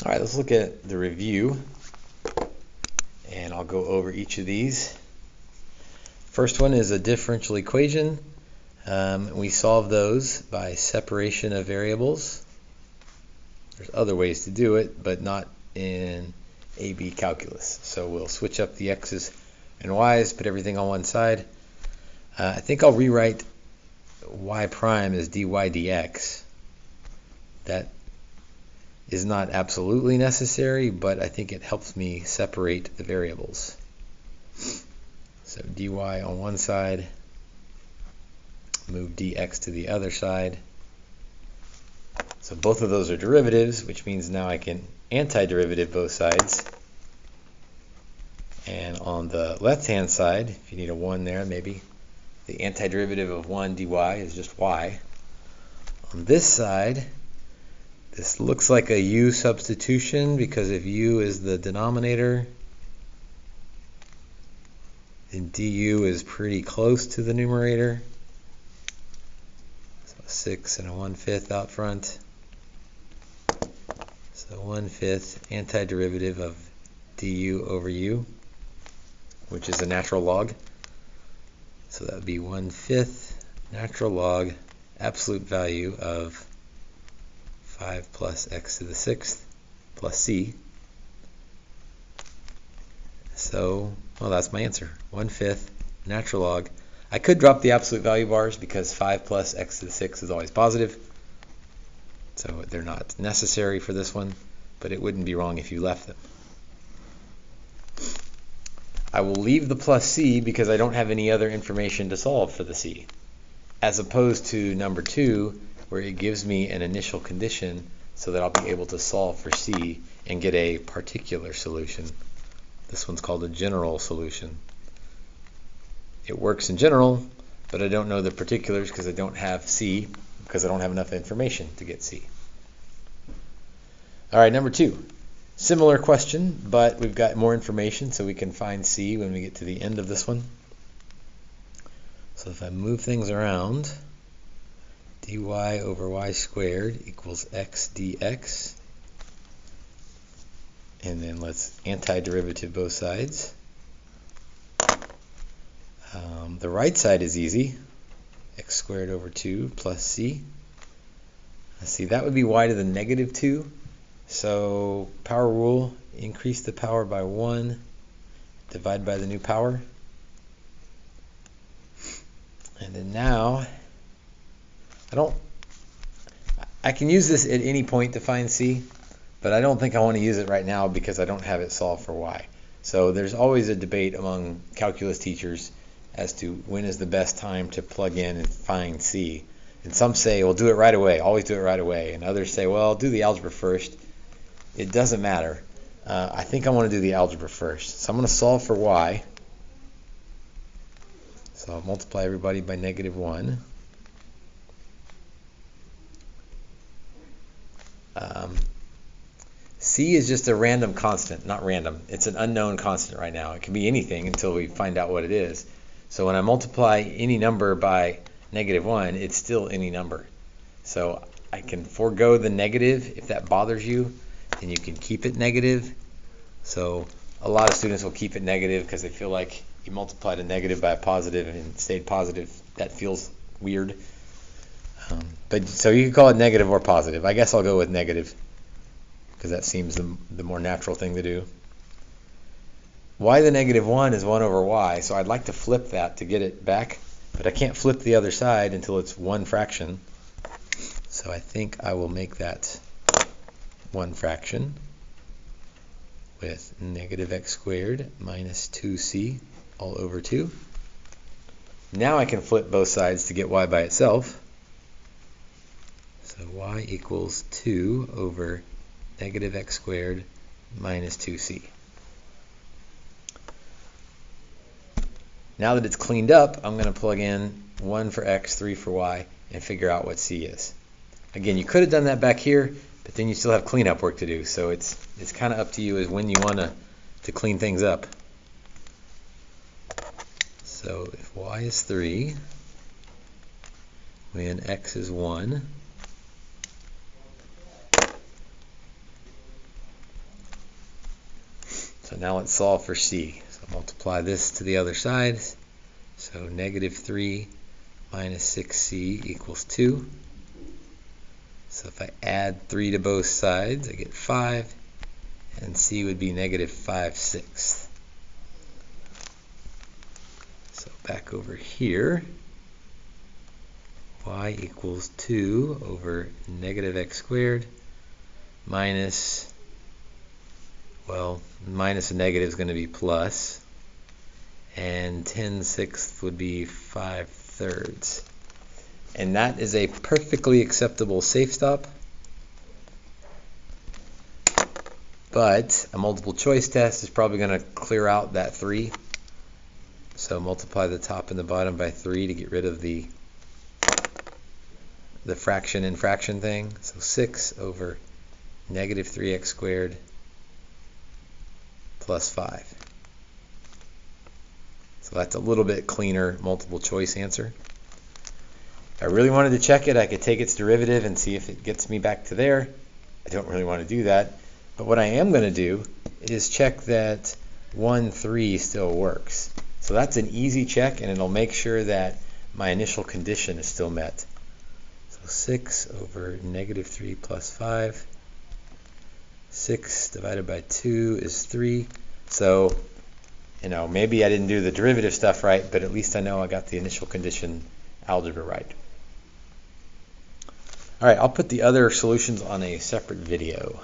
All right, let's look at the review, and I'll go over each of these. First one is a differential equation. We solve those by separation of variables. There's other ways to do it, but not in AB calculus. So we'll switch up the x's and y's, put everything on one side. I think I'll rewrite y prime as dy dx. That is not absolutely necessary, but I think it helps me separate the variables. So dy on one side, move dx to the other side. So both of those are derivatives, which means now I can antiderivative both sides. And on the left-hand side, if you need a 1 there, maybe, the antiderivative of 1 dy is just y. On this side, this looks like a u substitution, because if u is the denominator, then du is pretty close to the numerator. So 6 and a 1/5 out front. So 1/5 antiderivative of du over u, which is a natural log. So that would be 1/5 natural log absolute value of 5 plus x to the 6th plus c. So, well, that's my answer. 1/5 natural log. I could drop the absolute value bars because 5 plus x to the 6th is always positive. So they're not necessary for this one, but it wouldn't be wrong if you left them. I will leave the plus c because I don't have any other information to solve for the c, as opposed to number 2, where it gives me an initial condition so that I'll be able to solve for c and get a particular solution. This one's called a general solution. It works in general, but I don't know the particulars because I don't have c, because I don't have enough information to get c. All right, number 2. Similar question, but we've got more information, so we can find c when we get to the end of this one. So if I move things around, dy over y squared equals x dx. And then let's antiderivative both sides. The right side is easy. X squared over 2 plus c. Let's see, that would be y to the negative 2. So power rule, increase the power by 1, divide by the new power. And then now, I can use this at any point to find c, but I don't think I want to use it right now because I don't have it solved for y. So there's always a debate among calculus teachers as to when is the best time to plug in and find c. And some say, well, do it right away, always do it right away. And others say, well, do the algebra first. It doesn't matter. I think I want to do the algebra first. So I'm going to solve for y. So I'll multiply everybody by -1. C is just a random constant, not random. It's an unknown constant right now. It can be anything until we find out what it is. So when I multiply any number by -1, it's still any number. So I can forego the negative. If that bothers you, then you can keep it negative. So a lot of students will keep it negative because they feel like you multiplied a negative by a positive and it stayed positive. That feels weird. But so you can call it negative or positive. I guess I'll go with negative because that seems the more natural thing to do. Y to the -1 is 1 over y, so I'd like to flip that to get it back, but I can't flip the other side until it's one fraction. So I think I will make that one fraction with -x squared minus 2c all over 2. Now I can flip both sides to get y by itself. So y equals 2 over -x squared minus 2c. Now that it's cleaned up, I'm going to plug in 1 for x, 3 for y, and figure out what c is. Again, you could have done that back here, but then you still have cleanup work to do. So it's kind of up to you as when you want to clean things up. So if y is 3, when x is 1, So now let's solve for c. So multiply this to the other side. So negative 3 minus 6c equals 2. So if I add 3 to both sides, I get 5, and c would be negative 5/6. So back over here, y equals 2 over negative x squared minus, well, minus a negative is going to be plus, and 10/6 would be 5/3. And that is a perfectly acceptable safe stop. But a multiple choice test is probably going to clear out that 3. So multiply the top and the bottom by 3 to get rid of the fraction in fraction thing. So 6 over negative 3x squared plus 5. So that's a little bit cleaner multiple choice answer. If I really wanted to check it, I could take its derivative and see if it gets me back to there. I don't really want to do that. But what I am going to do is check that 1, 3 still works. So that's an easy check, and it'll make sure that my initial condition is still met. So 6 over negative 3 plus 5. 6 divided by 2 is 3. So, maybe I didn't do the derivative stuff right, but at least I know I got the initial condition algebra right. All right, I'll put the other solutions on a separate video.